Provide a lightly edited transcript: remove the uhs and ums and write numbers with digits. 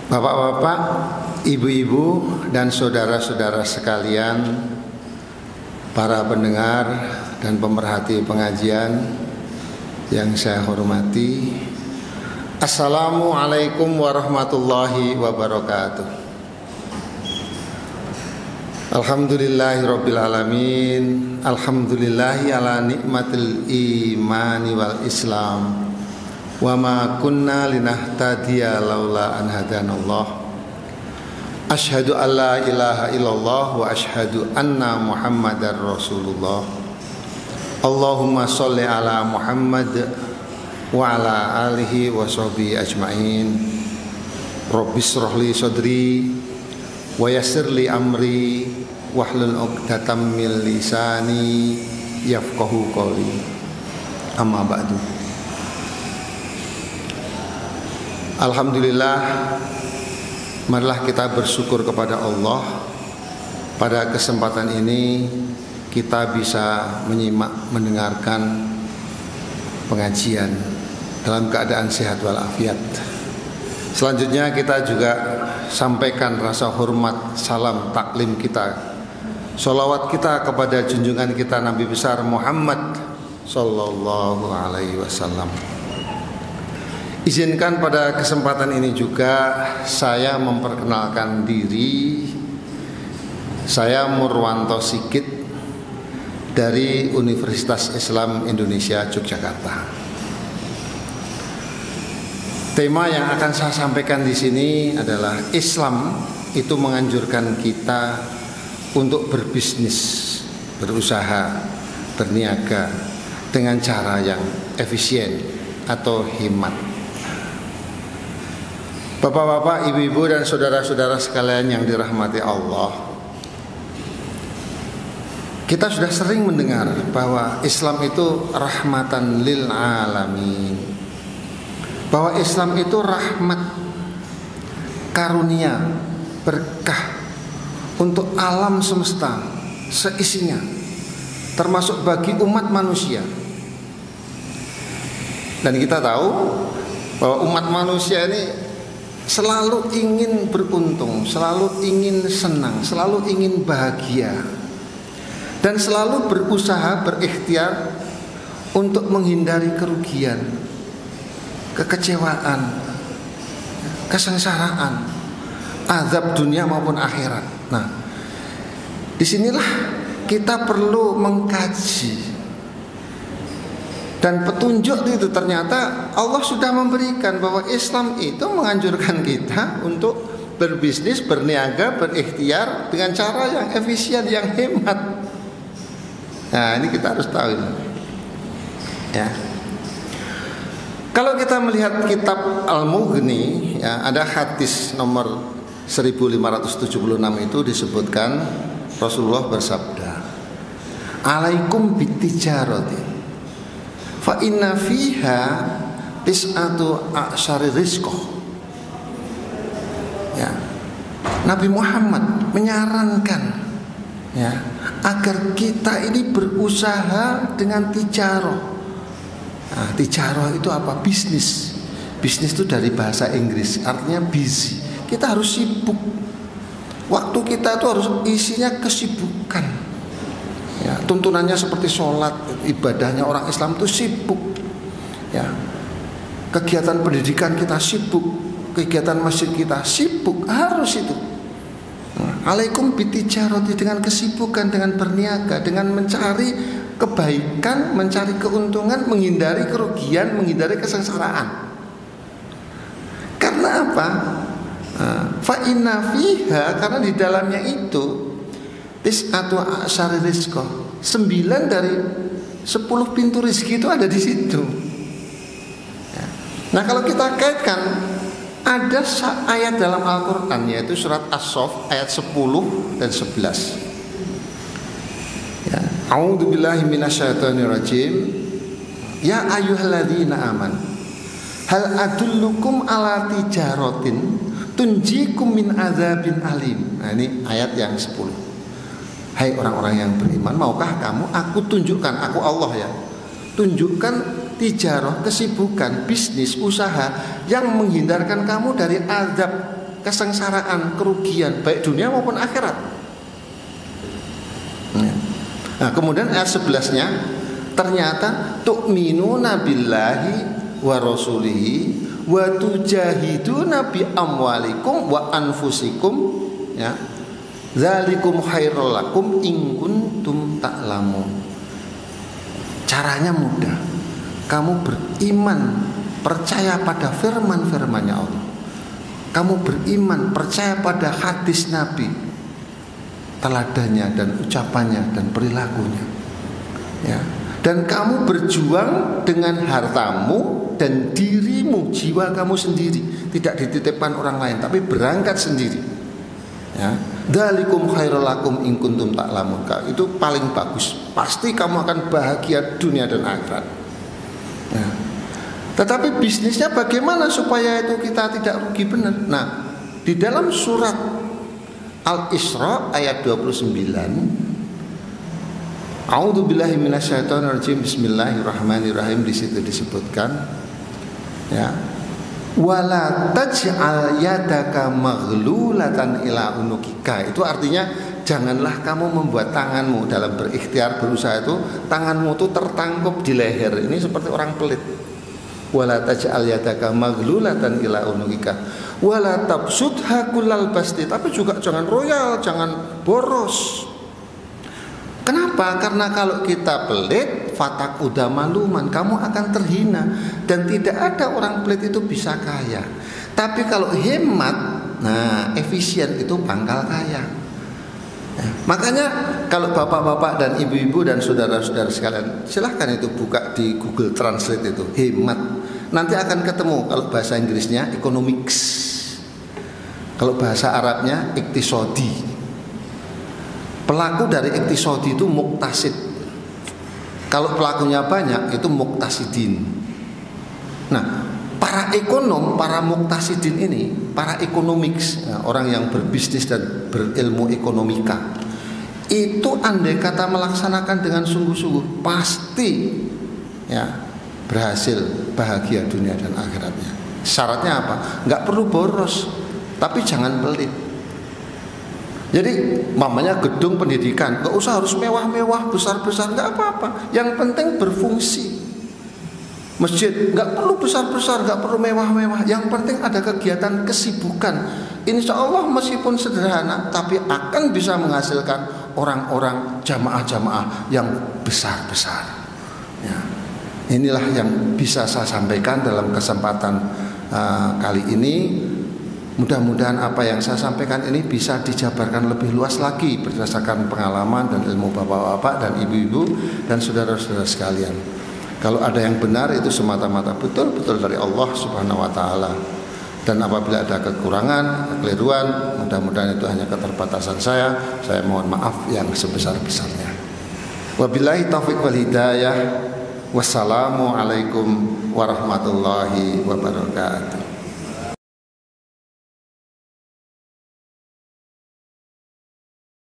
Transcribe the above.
Bapak-bapak, ibu-ibu, dan saudara-saudara sekalian, para pendengar dan pemerhati pengajian yang saya hormati, Assalamualaikum warahmatullahi wabarakatuh. Alhamdulillahirabbil alamin. Alhamdulillahi ala nikmatil imani wal islam. Wa ma kunna linahtadiya laula an hadanallah. Asyhadu an la ilaha illallah wa asyhadu anna Muhammadar Rasulullah. Allahumma sholli ala Muhammad wa ala alihi wa sahbihi ajmain. Rabbis shrahli sadri wa yassirli amri wahlul 'uqdatam min lisani yafqahu qawli. Amma ba'du. Alhamdulillah, marilah kita bersyukur kepada Allah. Pada kesempatan ini kita bisa menyimak, mendengarkan pengajian dalam keadaan sehat walafiat. Selanjutnya kita juga sampaikan rasa hormat, salam taklim kita, sholawat kita kepada junjungan kita Nabi besar Muhammad Sallallahu Alaihi Wasallam. Izinkan pada kesempatan ini juga saya memperkenalkan diri. Saya Murwanto Sigit dari Universitas Islam Indonesia Yogyakarta. Tema yang akan saya sampaikan di sini adalah Islam itu menganjurkan kita untuk berbisnis, berusaha, berniaga dengan cara yang efisien atau hemat. Bapak-bapak, ibu-ibu, dan saudara-saudara sekalian yang dirahmati Allah, kita sudah sering mendengar bahwa Islam itu rahmatan lil alamin, bahwa Islam itu rahmat, karunia, berkah untuk alam semesta seisinya, termasuk bagi umat manusia. Dan kita tahu bahwa umat manusia ini selalu ingin beruntung, selalu ingin senang, selalu ingin bahagia, dan selalu berusaha, berikhtiar untuk menghindari kerugian, kekecewaan, kesengsaraan, azab dunia maupun akhirat. Nah, disinilah kita perlu mengkaji. Dan petunjuk itu ternyata Allah sudah memberikan bahwa Islam itu menganjurkan kita untuk berbisnis, berniaga, berikhtiar dengan cara yang efisien, yang hemat. Nah, ini kita harus tahu ini. Ya. Kalau kita melihat kitab Al-Mughni, ya, ada hadis nomor 1576 itu disebutkan Rasulullah bersabda, "Alaikum bitijarati fa inna fiha tis'atu a'syari rizqah." Ya. Nabi Muhammad menyarankan, ya, agar kita ini berusaha dengan tijaroh. Nah, tijaroh itu apa? Bisnis. Bisnis itu dari bahasa Inggris, artinya busy. Kita harus sibuk. Waktu kita itu harus isinya kesibukan. Ya, tuntunannya seperti sholat, ibadahnya orang Islam itu sibuk. Ya, kegiatan pendidikan kita sibuk, kegiatan masjid kita sibuk, harus itu. Alaikum bitijarati, dengan kesibukan, dengan berniaga, dengan mencari kebaikan, mencari keuntungan, menghindari kerugian, menghindari kesengsaraan. Karena apa? Fa inna fiha, karena di dalamnya itu tis'atu a'syari rizqah, 9 dari 10 pintu rezeki itu ada di situ. Ya. Nah, kalau kita kaitkan, ada ayat dalam Al-Quran, yaitu surat As-Saff ayat 10 dan 11. Ya. A'udzubillahi minasyaitonirrajim. Ya ayyuhalladzina aman, hal adullukum ala tijaratin tunjikum min adzabin alim. Nah, ini ayat yang 10. Hai orang-orang yang beriman, maukah kamu aku tunjukkan, aku Allah ya, tunjukkan tijarah, kesibukan, bisnis, usaha yang menghindarkan kamu dari azab kesengsaraan, kerugian baik dunia maupun akhirat. Nah, kemudian ayat 11-nya ternyata tu'minuna billahi wa rasulihi wa tujahiduna bi amwalikum wa anfusikum, ya. Dzalikum khairul lakum in kuntum ta'lamun. Caranya mudah. Kamu beriman, percaya pada firman-firmannya Allah. Kamu beriman, percaya pada hadis Nabi, teladannya dan ucapannya dan perilakunya, ya. Dan kamu berjuang dengan hartamu dan dirimu, jiwa kamu sendiri, tidak dititipkan orang lain, tapi berangkat sendiri, ya. Dzalikum khairul lakum in kuntum ta'lamun. Itu paling bagus. Pasti kamu akan bahagia dunia dan akhirat. Ya. Tetapi bisnisnya bagaimana supaya itu kita tidak rugi benar? Nah, di dalam surat Al-Isra ayat 29, A'udzubillahi minasyaitonirrajim, bismillahirrahmanirrahim, di situ disebutkan, ya, wala taj'al yadaka maghlulatan ila unukika. Itu artinya janganlah kamu membuat tanganmu dalam berikhtiar berusaha itu, tanganmu itu tertangkap di leher. Ini seperti orang pelit. Wala taj'al yadaka maghlulatan ila unukika wala tabsutha kullal basti. Tapi juga jangan royal, jangan boros. Kenapa? Karena kalau kita pelit, fatak udah maluman, kamu akan terhina. Dan tidak ada orang pelit itu bisa kaya. Tapi kalau hemat, nah efisien, itu pangkal kaya. Ya, makanya kalau bapak-bapak dan ibu-ibu dan saudara-saudara sekalian, silahkan itu buka di Google Translate itu, hemat. Nanti akan ketemu kalau bahasa Inggrisnya economics, kalau bahasa Arabnya iktisodi. Pelaku dari iktisodi itu muktasid. Kalau pelakunya banyak itu muktasidin. Nah, para ekonom, para muktasidin ini, para economics, orang yang berbisnis dan berilmu ekonomika, itu andai kata melaksanakan dengan sungguh-sungguh, pasti, ya, berhasil, bahagia dunia dan akhiratnya. Syaratnya apa? Nggak perlu boros, tapi jangan pelit. Jadi mamanya gedung pendidikan, nggak usah harus mewah-mewah, besar-besar, nggak apa-apa. Yang penting berfungsi. Masjid nggak perlu besar-besar, nggak perlu mewah-mewah. Yang penting ada kegiatan kesibukan. Insya Allah meskipun sederhana, tapi akan bisa menghasilkan orang-orang jamaah-jamaah yang besar-besar. Ya. Inilah yang bisa saya sampaikan dalam kesempatan kali ini. Mudah-mudahan apa yang saya sampaikan ini bisa dijabarkan lebih luas lagi berdasarkan pengalaman dan ilmu bapak-bapak dan ibu-ibu dan saudara-saudara sekalian. Kalau ada yang benar itu semata-mata betul-betul dari Allah Subhanahu wa taala. Dan apabila ada kekurangan, kekeliruan, mudah-mudahan itu hanya keterbatasan saya. Saya mohon maaf yang sebesar-besarnya. Wabillahi taufiq wal hidayah. Wassalamualaikum warahmatullahi wabarakatuh.